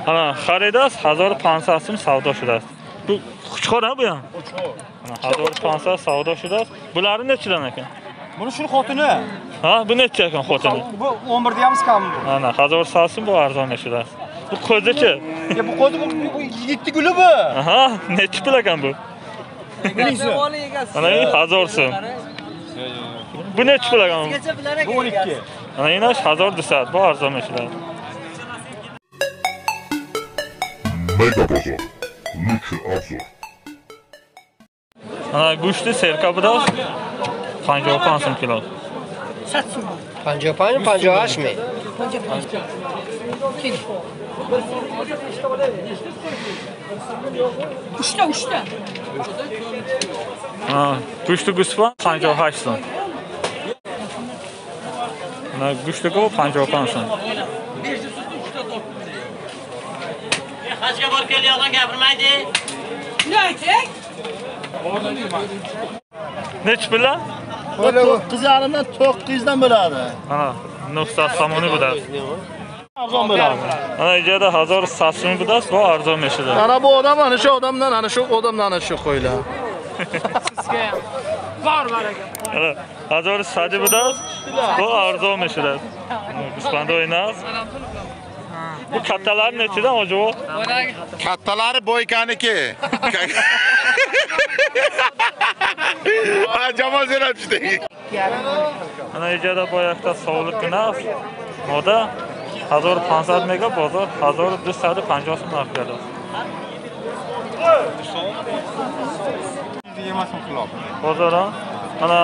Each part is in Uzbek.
Ana xaridas 1500 so'm savdo shudasi. Bu Qo'chqor bu ham. Qo'chqor. Ana 1500 savdo shudasi. Bularni nechidan ekan? Buni shuni xotini. Ha, bu necha ekan xotini? Bu 11 deyamiz kam bu. Ana 1500 so'm bu arzon shudasi. Bu qo'zichi. Bu qo'zi bu yigitni guli bu. Aha, necha pul ekan bu? Bilingsiz. Ana 1000 so'm. Bu necha pul ekan? Bu 12. Ana inash 1200 bu arzon shudasi. Mega Bozor. Lütfen abzor. Ana go'shti serkabida 55 so'm kilo. 55 58 mi? Uchta. Ha, go'shti guspa 58 so'm. Ana go'shti ko 55 so'm. Hajga bor kelyapsan gapirmaydi. Ne aytay? Necha pullar? 9,5dan 900 dan bo'ladi. Ana, nuqsa samoni budasi. Arzon bo'ladi. Ana ijada 1100 so'm budasi, bu arzon meshida. Ana bu odam ana shu odamdan ana shu odamdan ana shu qo'ylar. Sizga ham. Bor aka. Ana 1100 budasi, bu arzon meshida. Guspanda o'ynas. Bu kattalar nechidan ojo'vo? Kattalari boykaniki. Ha, Jamal Zeynep'çi. Ana ijada boyaqda sog'liqgina moda 1500 mega bozor 1250 so'm narx beradi. Bozor ana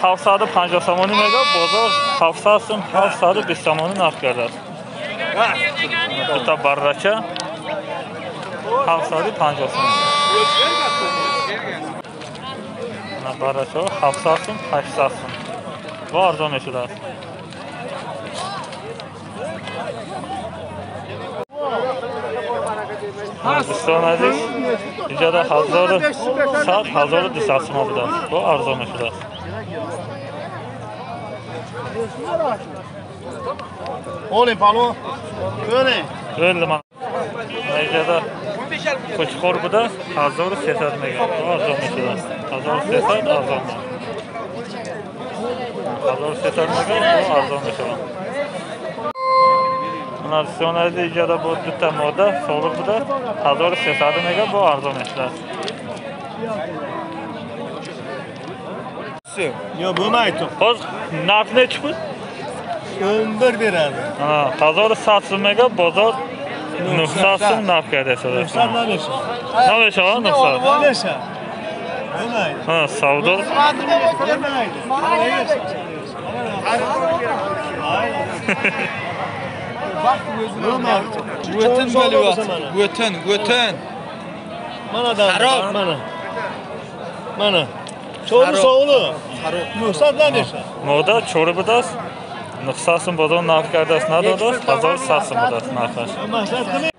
750 so'm mega bozor 700 so'm 720 so'm narx beradi. Bitta barracha 750 so'm. Ana barracha 700 so'm 800 so'm. Bu arzon eshitasiz. Bistonadek ijada 1200 so'm bo'ladi. Bu arzon eshitasiz. Oling palvon. Ko'ring. O'ldi mana. Ijada Qo'chqor buda 1800 mega. Bu arzon eshitasiz. 1800 arzon. 1800 mega bu arzon eshitasiz. Nasionalda ijada bu bitta moda sog'liq buda 1800 mega bu arzon eshitasiz. Yo bo'lmaydi. Hozir narx nechi pul? 11 beradi. Ha, 1700 mega bozor 900 so'm narx beradi. Nima shu? Bo'lmaydi. Ha, savdo. O'tin bo'lyapti. O'tin. Mana da. Mana. Çoğru soğulu. Nuhsatlar neşe? Moda çoğru budas. 900 so'm bozor narx beradi. Nadoda 1700 so'm budas narx. Maslahat qiling.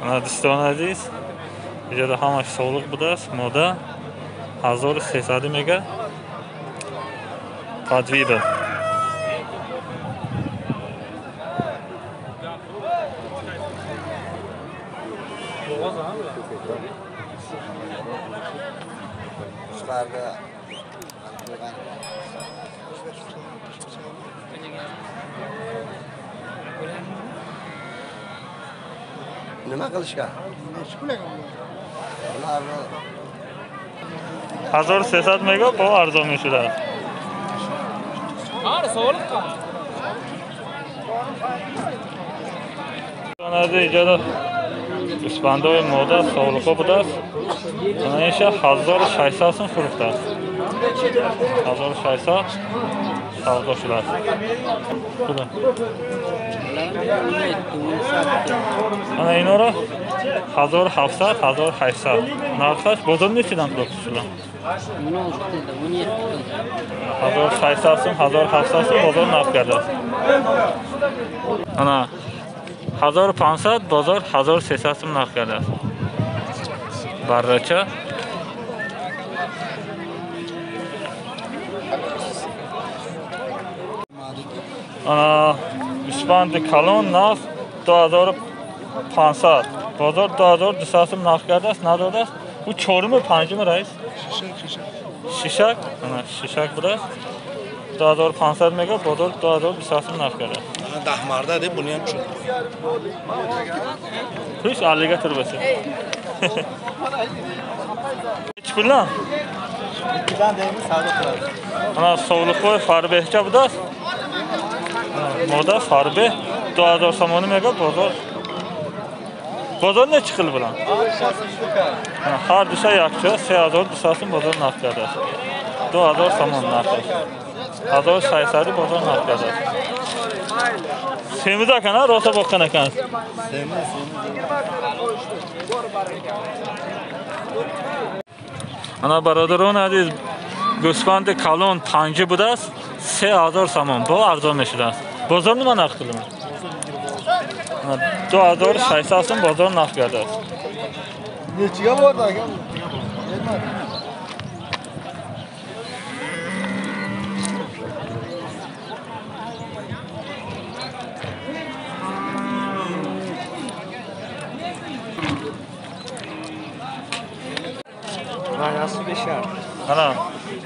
Ana diston aziz. Ijada hamma sog'liq budas. Moda 1800 mega. Podvida. Nima qilishga? 1800 mega bu arzon eshitadi. Qani sog'liq qani? Ana ijada Ispandoy moda sog'liq budas. Ana esa 1600 so'm furuqtas. 1600 savdo shulasi. Buni. Ana inora 1700 1800. Narxash bozor nechidan turibdi shular? 1600 so'm 1700 so'm bozor narx beradi. Ana 1500 bozor 1800 so'm narx beradi. Barracha Ana İspanya kalon nas 2500. Bozor 2200 narx kardeş. Nadodas. Bu çoru mu pancı mı reis? Şişak. Ana şişak biraz. 2500 mega bozor 2200 narx kardeş. Dahmarda de bunu ham çok. Hiç alligator bası. Hiç bilen. İkidan deyimi savdo qiladi. Ana soğuluqoy farbehcha budas. Moda farbe 2000 somoni mega bozor. Bozor ne chiqil bilan? Har dusha yakcha 3200 bozor narx kardeş. 2000 somon narx. 1600 bozor narx kardeş. Semiz akana rosa boqqan ekansiz. Ana barodaron aziz go'sfand kalon panji budas 3000 somon. Bu arzon meshidasiz. Bozor nima narx qildimi? 2600 bozor narx kardeş. Nechiga bordi aka? Manası 5 ar. Ana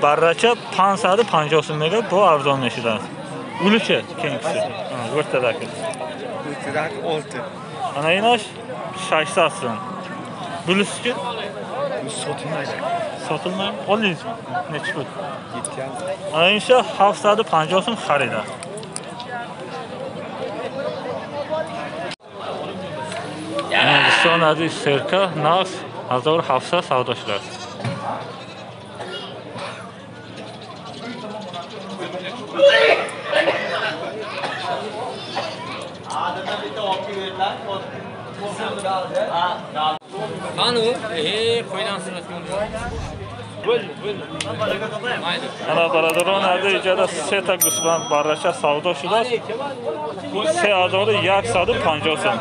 barracha 550 mega bu arzon meshidasiz. Uluchi kengisi. O'rtadagi. O'tirak 6. Ana inash 600 so'm. Bulischi Sotilmaydi. sotilmaydi. Oldingizmi? Necha pul? Yetgan. Ana insha 750 so'm xarida. Son aziz serka nas 1700 savdo shilasiz. Anu, qo'ydan sirasini. Ana barodaron aziz ijada seta gusban barracha savdo shilasiz. 3150 so'm.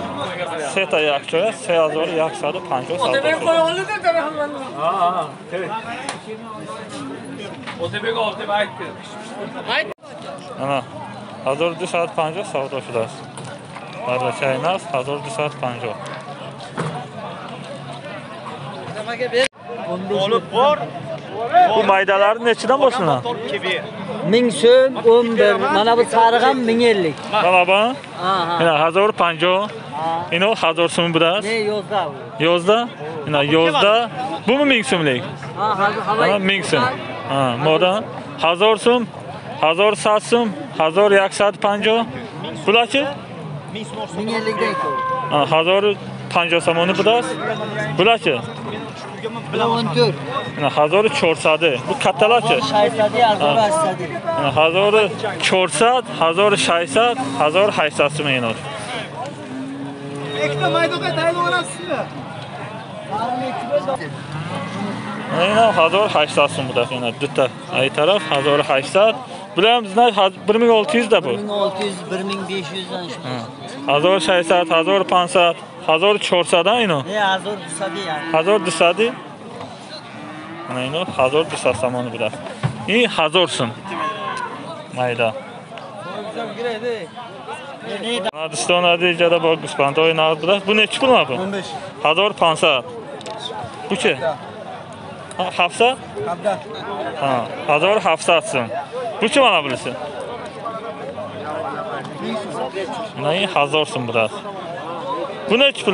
Seta yakchoya 3150 savdo shilasiz. Ana 1250 savdo shilasiz. Barracha emas 1250. Olib bor. Bu maydalar nechidan boshlanadi? 1000 so'm 11. Mana bu sarig'am 1050. Mana bu. Aha. Ina 1050. Ino 1000 so'm bidas. Ne yozda bu? Yozda? Ina yozda. Bu mu 1000 so'mlik? Ha, hava. Mana 1000 so'm. Ha, moda 1000 so'm, 1100 so'm, 1150. Bularchi? 1050 dan ko'p. Ha, 1050 so'mni bidas. Bularchi? 14. Ina 1400. Bu kattalarchi? 600 1800. Ina 1400, 1600, 1800 so'm ino. Ikkita maydoqqa tayyorlasizmi? Aynen 1800 so'm buda yana bitta. Ay taraf 1800. Bular bizlar 1600 da bu. 1600 1500 dan shu. 1600, 1500, 1400 dan ino. Ne 1200 yani. 1200. Ana ino 1200 somoni buda. İyi 1000 so'm. Mayda. Ne Doston adijada bor guspanda o'ynadi buda. Bu nechi pul bu? 15. 1500. Bu-chi? Hafsa? Qabda. Ha, 1700 so'm. Bu-chi mana bunisi? Mana 1000 so'm buda. Bu nechi pul?